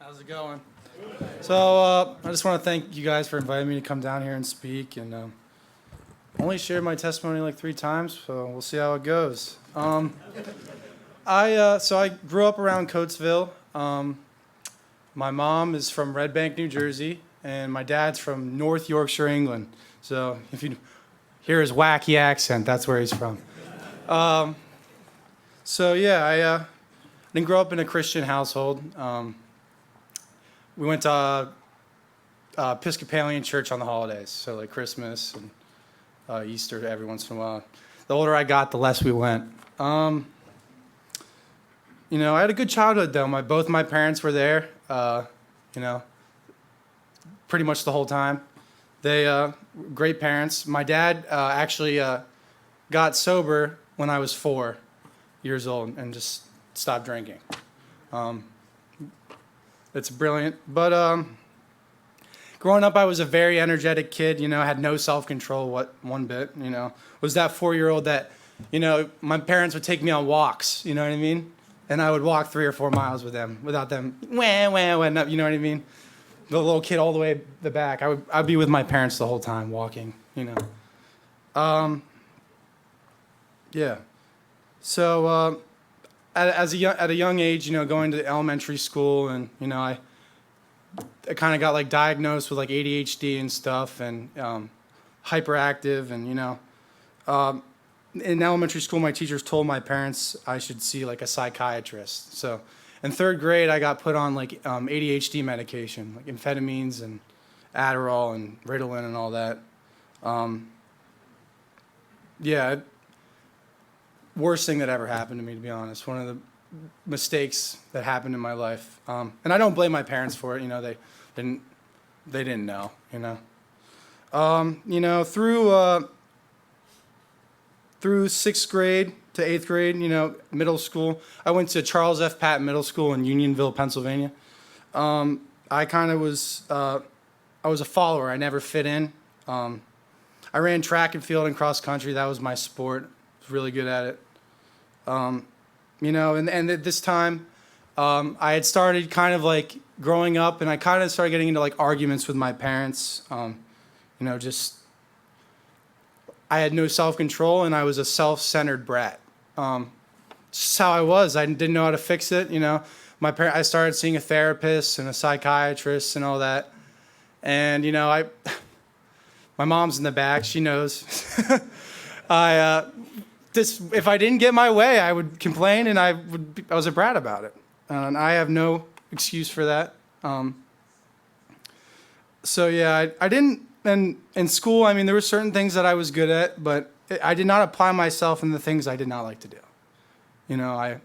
How's it going? So I just want to thank you guys for inviting me to come down here and speak. And only shared my testimony like 3 times, so we'll see how it goes. I grew up around Coatesville. My mom is from Red Bank, New Jersey, and my dad's from North Yorkshire, England. So if you hear his wacky accent, that's where he's from. I didn't grow up in a Christian household. We went to Episcopalian church on the holidays, so like Christmas and Easter every once in a while. The older I got, the less we went. I had a good childhood though. Both my parents were there, pretty much the whole time. They great parents. My dad actually got sober when I was 4 years old and just stopped drinking. It's brilliant. But growing up, I was a very energetic kid, had no self-control one bit, Was that 4-year-old that, my parents would take me on walks, you know what I mean? And I would walk 3 or 4 miles with them without them, wah, wah, wah, you know what I mean? The little kid all the way the back. I'd be with my parents the whole time walking, So at a young age, going to elementary school, and I kind of got like diagnosed with like ADHD and stuff, and hyperactive, and in elementary school, my teachers told my parents I should see like a psychiatrist. So in 3rd grade, I got put on like ADHD medication, like amphetamines and Adderall and Ritalin and all that. Worst thing that ever happened to me, to be honest. One of the mistakes that happened in my life, and I don't blame my parents for it. They didn't know. Through 6th grade to 8th grade, middle school, I went to Charles F. Patton Middle School in Unionville, Pennsylvania. I was a follower. I never fit in. I ran track and field and cross country. That was my sport. I was really good at it. And at this time, I had started kind of like growing up, and I kind of started getting into like arguments with my parents. I had no self-control, and I was a self-centered brat. Just how I was. I didn't know how to fix it. I started seeing a therapist and a psychiatrist and all that. And my mom's in the back. She knows. If I didn't get my way, I would complain, and I was a brat about it. And I have no excuse for that. I didn't. And in school, there were certain things that I was good at, but I did not apply myself in the things I did not like to do. I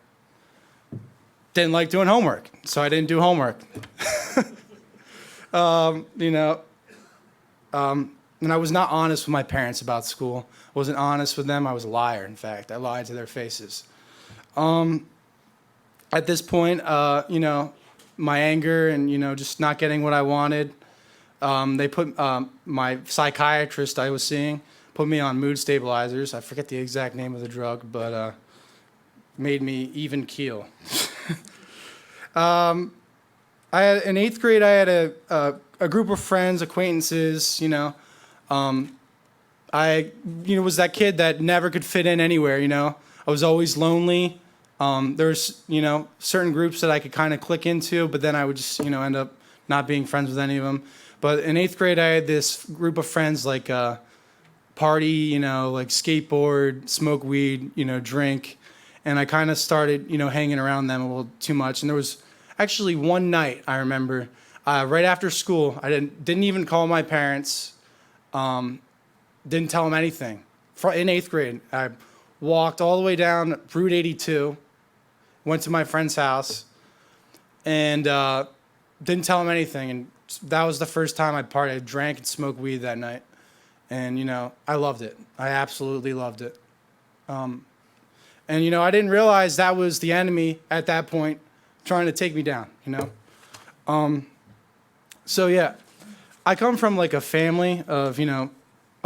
didn't like doing homework, so I didn't do homework. And I was not honest with my parents about school. I wasn't honest with them. I was a liar, in fact. I lied to their faces. At this point, my anger and, just not getting what I wanted, they put my psychiatrist I was seeing put me on mood stabilizers. I forget the exact name of the drug, but made me even keel. In 8th grade, I had a group of friends, acquaintances. I was that kid that never could fit in anywhere. I was always lonely. There's certain groups that I could kind of click into, but then I would just end up not being friends with any of them. But in 8th grade, I had this group of friends like party, like skateboard, smoke weed, drink. And I kind of started, hanging around them a little too much. And there was actually one night, I remember, right after school, I didn't even call my parents, didn't tell them anything. In 8th grade, I walked all the way down Route 82, went to my friend's house, and didn't tell him anything. And that was the first time I partied. I drank and smoked weed that night. And, I loved it. I absolutely loved it. I didn't realize that was the enemy at that point trying to take me down, I come from like a family of, a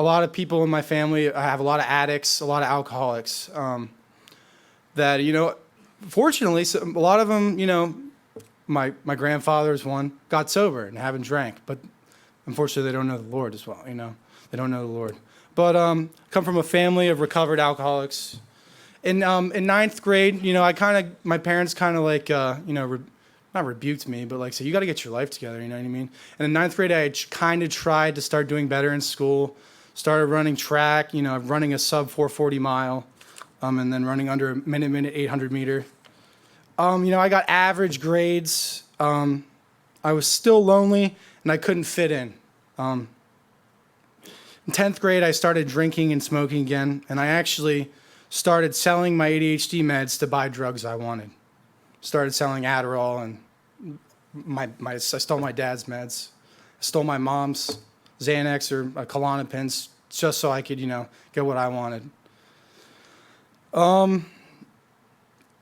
lot of people in my family. I have a lot of addicts, a lot of alcoholics that, fortunately, a lot of them, my grandfather's one, got sober and haven't drank. But unfortunately, they don't know the Lord as well, They don't know the Lord. But come from a family of recovered alcoholics. In ninth grade, my parents kind of like, not rebuked me, but like, so you got to get your life together, you know what I mean? And in ninth grade, I kind of tried to start doing better in school, started running track, running a sub 440 mile, and then running under a minute 800 meter. I got average grades. I was still lonely, and I couldn't fit in. In 10th grade, I started drinking and smoking again, and I actually started selling my ADHD meds to buy drugs I wanted. Started selling Adderall, and I stole my dad's meds. I stole my mom's Xanax or Klonopins just so I could, get what I wanted.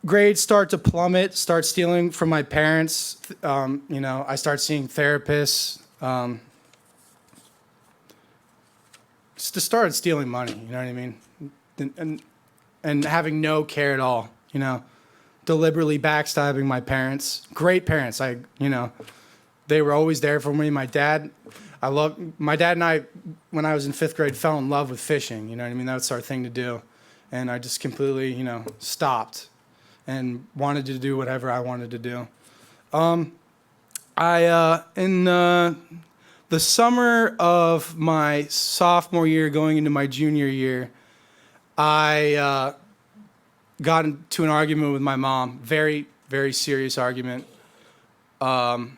Grades start to plummet, start stealing from my parents. I start seeing therapists. Just started stealing money, you know what I mean? And having no care at all, deliberately backstabbing my parents. Great parents, they were always there for me. My dad and I, when I was in 5th grade, fell in love with fishing, you know what I mean? That's our thing to do. And I just completely, stopped and wanted to do whatever I wanted to do. In the summer of my sophomore year, going into my junior year, I got into an argument with my mom, very, very serious argument. And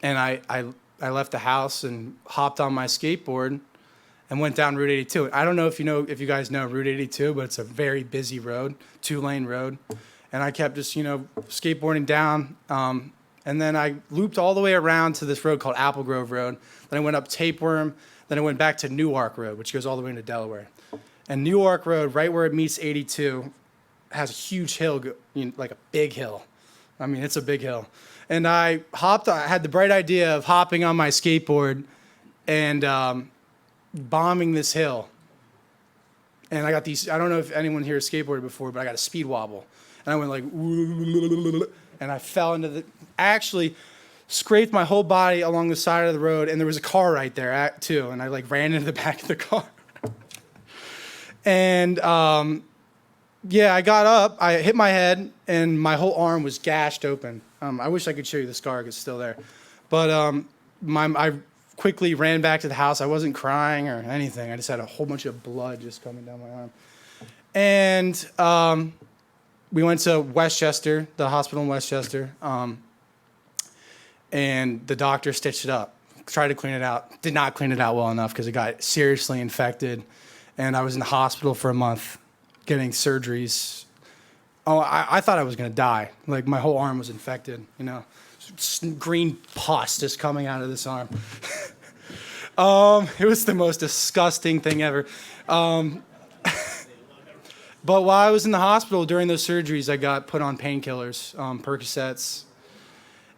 I left the house and hopped on my skateboard and went down Route 82. I don't know if you guys know Route 82, but it's a very busy road, 2-lane road. And I kept just, skateboarding down. And then I looped all the way around to this road called Apple Grove Road. Then I went up Tapeworm. Then I went back to Newark Road, which goes all the way into Delaware. And Newark Road, right where it meets 82, has a huge hill, like a big hill. I mean, it's a big hill. And I had the bright idea of hopping on my skateboard and bombing this hill. And I got these, I don't know if anyone here has skateboarded before, but I got a speed wobble. And I went like, and I fell into actually scraped my whole body along the side of the road, and there was a car right there too, and I like ran into the back of the car. And I got up, I hit my head, and my whole arm was gashed open. I wish I could show you the scar, it's still there. But I quickly ran back to the house. I wasn't crying or anything. I just had a whole bunch of blood just coming down my arm. And we went to Westchester, the hospital in Westchester, and the doctor stitched it up, tried to clean it out. Did not clean it out well enough because it got seriously infected. And I was in the hospital for a month getting surgeries. Oh, I thought I was going to die. Like, my whole arm was infected, green pus just coming out of this arm. It was the most disgusting thing ever. But while I was in the hospital during those surgeries, I got put on painkillers, Percocets.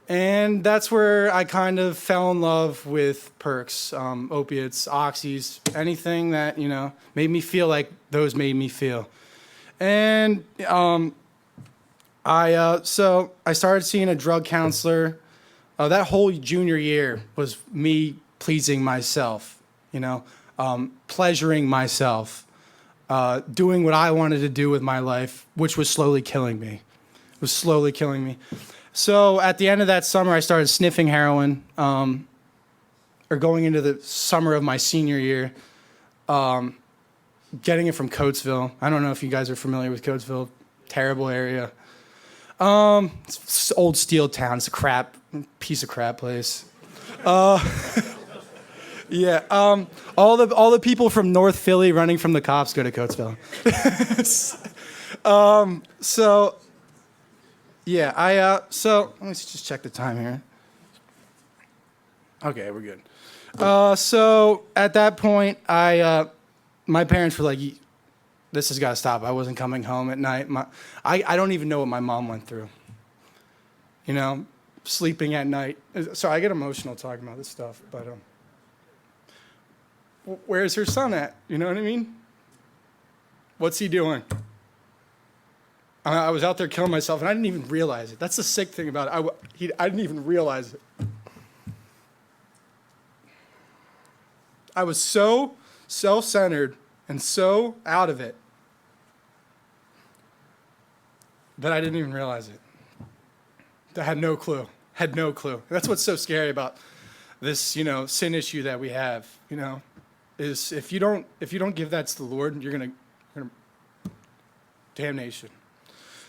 And that's where I kind of fell in love with perks, opiates, oxys, anything that, made me feel like those made me feel. And I started seeing a drug counselor. That whole junior year was me pleasing myself, pleasuring myself, doing what I wanted to do with my life, which was slowly killing me. It was slowly killing me. So at the end of that summer, I started sniffing heroin, or going into the summer of my senior year, getting it from Coatesville. I don't know if you guys are familiar with Coatesville. Terrible area. It's old steel town. It's a piece of crap place. Yeah. All the people from North Philly running from the cops go to Coatesville. Yeah, so let me just check the time here. Okay, we're good. So at that point, my parents were like, this has got to stop. I wasn't coming home at night. I don't even know what my mom went through. Sleeping at night. So I get emotional talking about this stuff, but where's her son at? You know what I mean? What's he doing? I was out there killing myself, and I didn't even realize it. That's the sick thing about it. I didn't even realize it. I was so self-centered and so out of it that I didn't even realize it. I had no clue. Had no clue. That's what's so scary about this, sin issue that we have, is if you don't give that to the Lord, you're gonna damnation.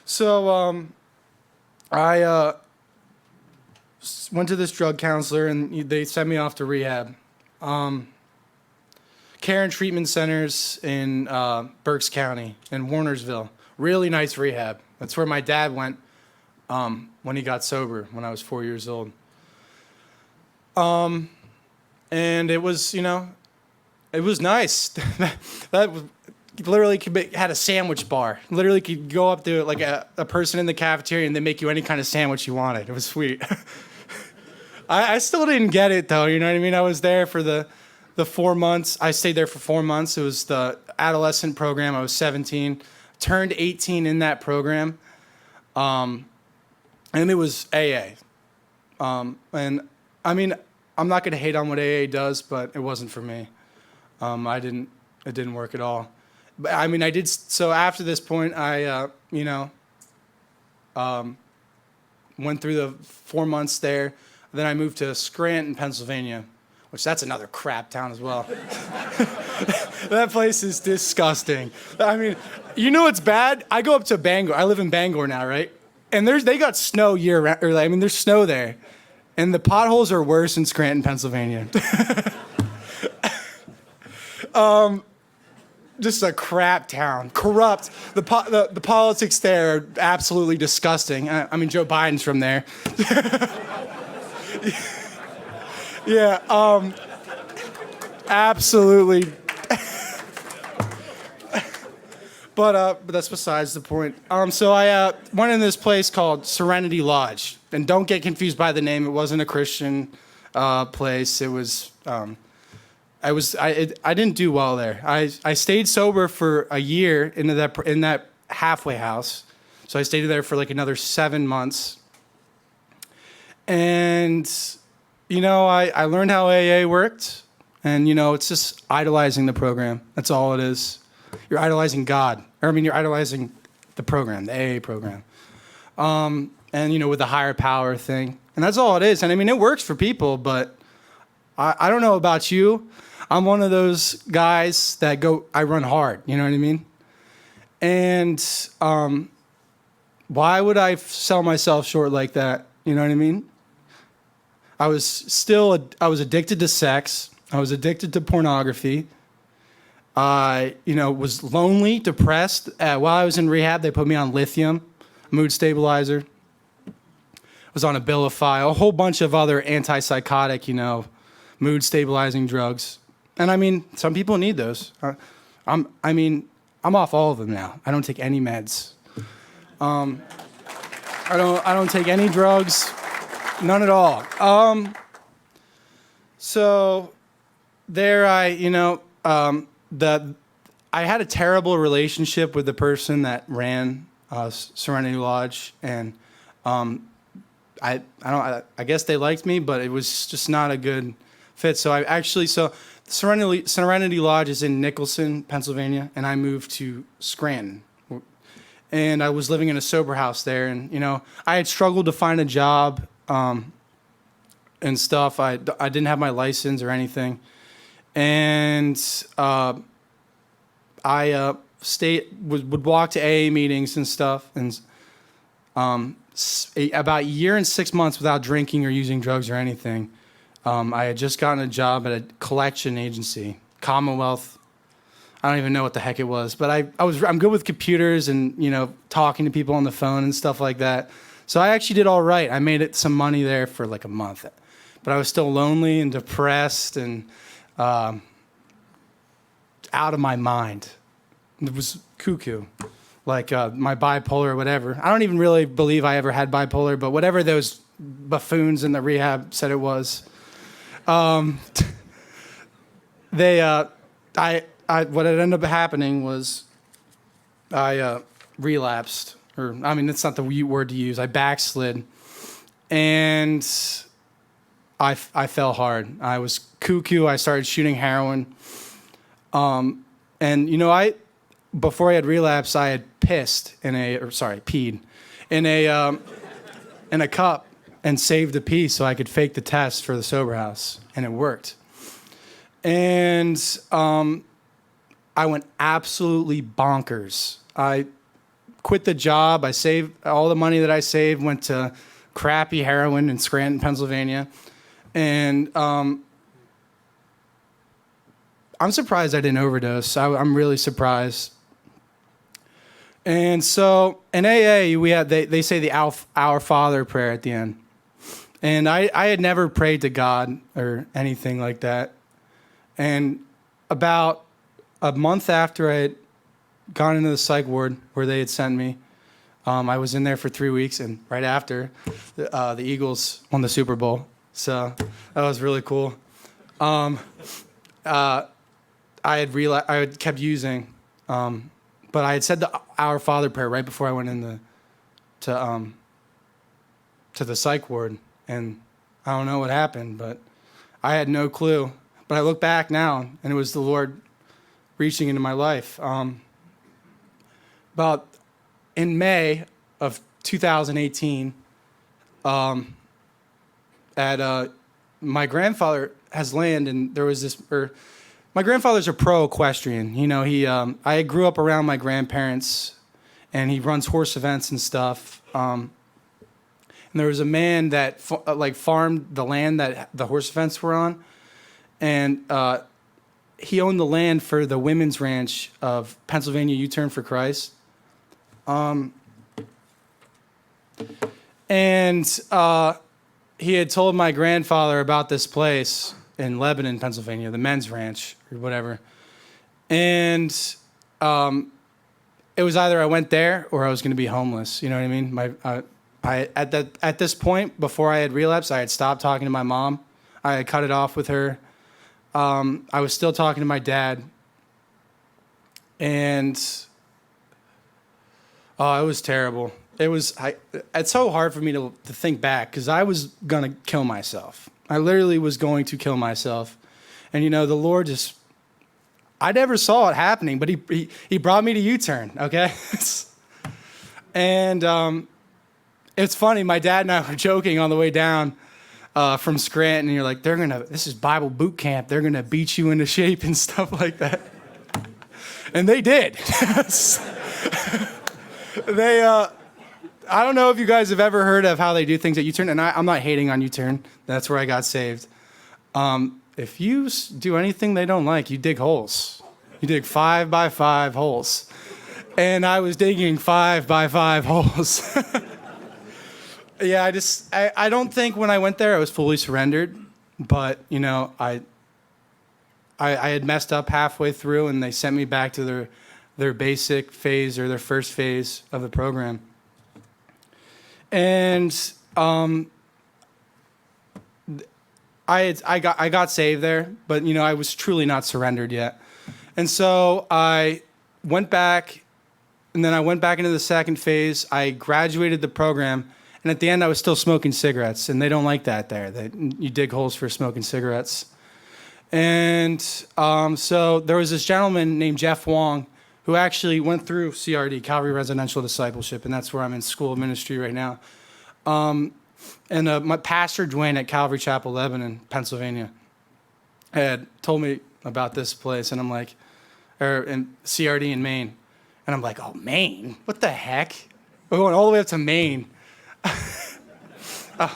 So I went to this drug counselor, and they sent me off to rehab. Care and treatment centers in Berks County in Warnersville. Really nice rehab. That's where my dad went when he got sober when I was 4 years old. And it was, it was nice. that literally had a sandwich bar. Literally could go up to like a person in the cafeteria and they make you any kind of sandwich you wanted. It was sweet. I still didn't get it though, you know what I mean? I was there for the 4 months. I stayed there for 4 months. It was the adolescent program. I was 17, turned 18 in that program. And it was AA. And I mean, I'm not going to hate on what AA does, but it wasn't for me. It didn't work at all. But I mean, I did. So after this point, I, went through the 4 months there. Then I moved to Scranton, Pennsylvania, which that's another crap town as well. That place is disgusting. I mean, what's bad? I go up to Bangor. I live in Bangor now, right? And they got snow year round. There's snow there. And the potholes are worse in Scranton, Pennsylvania. Just a crap town. Corrupt. The politics there are absolutely disgusting. I mean, Joe Biden's from there. Yeah, absolutely. But that's besides the point. So I went in this place called Serenity Lodge, and don't get confused by the name. It wasn't a Christian place. It was. I didn't do well there. I stayed sober for a year in that halfway house, so I stayed there for like another 7 months. And I learned how AA worked, and it's just idolizing the program. That's all it is. You're idolizing God. You're idolizing the program, the AA program. And, with the higher power thing. And that's all it is. And, it works for people, but I don't know about you. I'm one of those guys that I run hard. You know what I mean? And why would I sell myself short like that? You know what I mean? I was addicted to sex. I was addicted to pornography. I, was lonely, depressed. While I was in rehab, they put me on lithium, mood stabilizer. Was on Abilify, a whole bunch of other antipsychotic, mood stabilizing drugs. And some people need those. I'm off all of them now. I don't take any meds. I don't take any drugs, none at all. So there I had a terrible relationship with the person that ran Serenity Lodge, and I guess they liked me, but it was just not a good fit. So Serenity Lodge is in Nicholson, Pennsylvania, and I moved to Scranton. And I was living in a sober house there, and I had struggled to find a job and stuff. I didn't have my license or anything, and I would walk to AA meetings and stuff, and about a year and 6 months without drinking or using drugs or anything. I had just gotten a job at a collection agency, Commonwealth. I don't even know what the heck it was, but I'm good with computers and talking to people on the phone and stuff like that. So I actually did all right. I made some money there for like a month, but I was still lonely and depressed and out of my mind. It was cuckoo, like my bipolar or whatever. I don't even really believe I ever had bipolar, but whatever those buffoons in the rehab said it was. What had ended up happening was I relapsed, or I mean, it's not the word to use. I backslid, and I fell hard. I was cuckoo. I started shooting heroin. And before I had relapsed, I had peed in a cup and saved a pee so I could fake the test for the sober house, and it worked. And I went absolutely bonkers. I quit the job. I saved all the money that I saved, went to crappy heroin in Scranton, Pennsylvania. And I'm surprised I didn't overdose. I'm really surprised. And so in AA, they say the Our Father prayer at the end. And I had never prayed to God or anything like that. And about a month after I had gone into the psych ward where they had sent me, I was in there for 3 weeks, and right after, the Eagles won the Super Bowl. So that was really cool. I had kept using, but I had said the Our Father prayer right before I went in to the psych ward, and I don't know what happened, but I had no clue. But I look back now, and it was the Lord reaching into my life. About in May of 2018, my grandfather has land, and there was this. My grandfather's a pro equestrian. I grew up around my grandparents, and he runs horse events and stuff. And there was a man that farmed the land that the horse events were on, and he owned the land for the women's ranch of Pennsylvania U-Turn for Christ. He had told my grandfather about this place in Lebanon, Pennsylvania, the men's ranch or whatever. And it was either I went there or I was going to be homeless. You know what I mean? At this point, before I had relapsed, I had stopped talking to my mom. I had cut it off with her. I was still talking to my dad. And it was terrible. It's so hard for me to think back because I was going to kill myself. I literally was going to kill myself. And, the Lord I never saw it happening, but he brought me to U-Turn, okay? And it's funny, my dad and I were joking on the way down from Scranton, and you're like, this is Bible boot camp. They're going to beat you into shape and stuff like that. And they did. I don't know if you guys have ever heard of how they do things at U-Turn, and I'm not hating on U-Turn. That's where I got saved. If you do anything they don't like, you dig holes. You dig 5 by 5 holes. And I was digging 5 by 5 holes. Yeah, I don't think when I went there I was fully surrendered, but, I had messed up halfway through, and they sent me back to their basic phase or their first phase of the program. And I got saved there, but I was truly not surrendered yet. And so I went back, and then I went back into the second phase. I graduated the program, and at the end I was still smoking cigarettes, and they don't like that there. You dig holes for smoking cigarettes. And so there was this gentleman named Jeff Wong who actually went through CRD, Calvary Residential Discipleship, and that's where I'm in school of ministry right now. And my pastor, Dwayne, at Calvary Chapel, Lebanon, Pennsylvania, had told me about this place, and I'm like, in CRD in Maine. And I'm like, oh, Maine? What the heck? We're going all the way up to Maine. I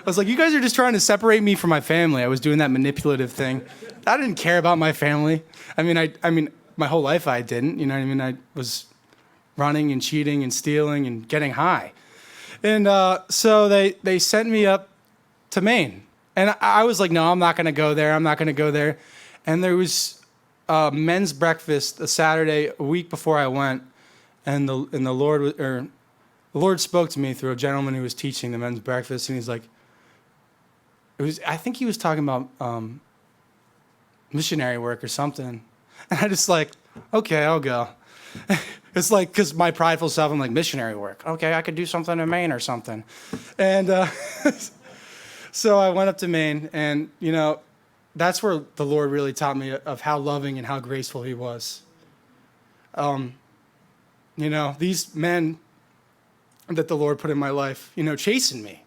was like, you guys are just trying to separate me from my family. I was doing that manipulative thing. I didn't care about my family. I mean, my whole life I didn't. You know what I mean? I was running and cheating and stealing and getting high. And so they sent me up to Maine. And I was like, no, I'm not going to go there. I'm not going to go there. And there was men's breakfast a Saturday, a week before I went. And the Lord spoke to me through a gentleman who was teaching the men's breakfast. And he's like, I think he was talking about missionary work or something. And I just like, okay, I'll go. It's like, because my prideful self, I'm like, missionary work. Okay, I could do something in Maine or something. And so I went up to Maine, and, that's where the Lord really taught me of how loving and how graceful he was. These men that the Lord put in my life, chastened me.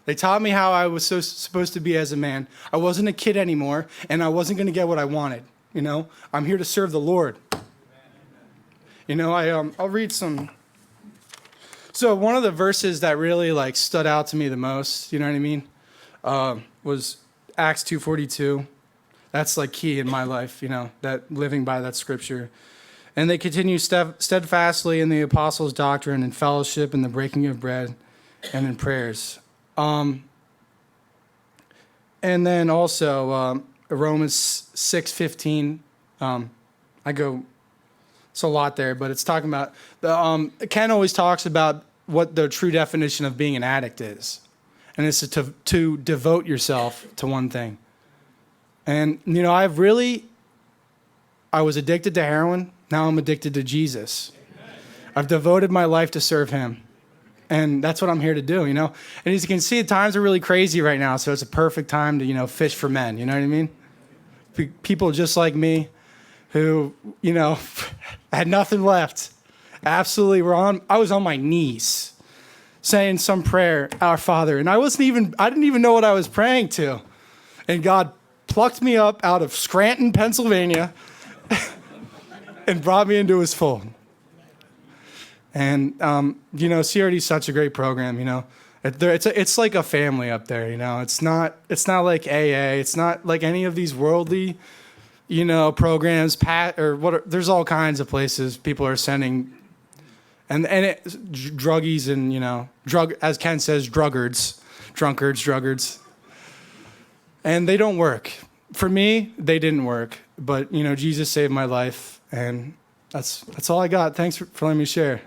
They taught me how I was supposed to be as a man. I wasn't a kid anymore, and I wasn't going to get what I wanted. I'm here to serve the Lord. I'll read some. So one of the verses that really stood out to me the most, you know what I mean, was Acts 2:42. That's key in my life, that living by that scripture. And they continue steadfastly in the apostles' doctrine and fellowship and the breaking of bread and in prayers. And then also Romans 6:15. It's a lot there, but it's talking about Ken always talks about what the true definition of being an addict is, and it's to devote yourself to one thing. And I was addicted to heroin. Now I'm addicted to Jesus. I've devoted my life to serve him. And that's what I'm here to do, And as you can see, times are really crazy right now, so it's a perfect time to, fish for men, you know what I mean? People just like me who, had nothing left. Absolutely, I was on my knees saying some prayer, Our Father, and I didn't even know what I was praying to. And God plucked me up out of Scranton, Pennsylvania, and brought me into his fold. And, CRD is such a great program, It's like a family up there, It's not like AA. It's not like any of these worldly, programs, there's all kinds of places people are sending. And druggies and, as Ken says, drunkards. And they don't work. For me, they didn't work. But, Jesus saved my life. And that's all I got. Thanks for letting me share.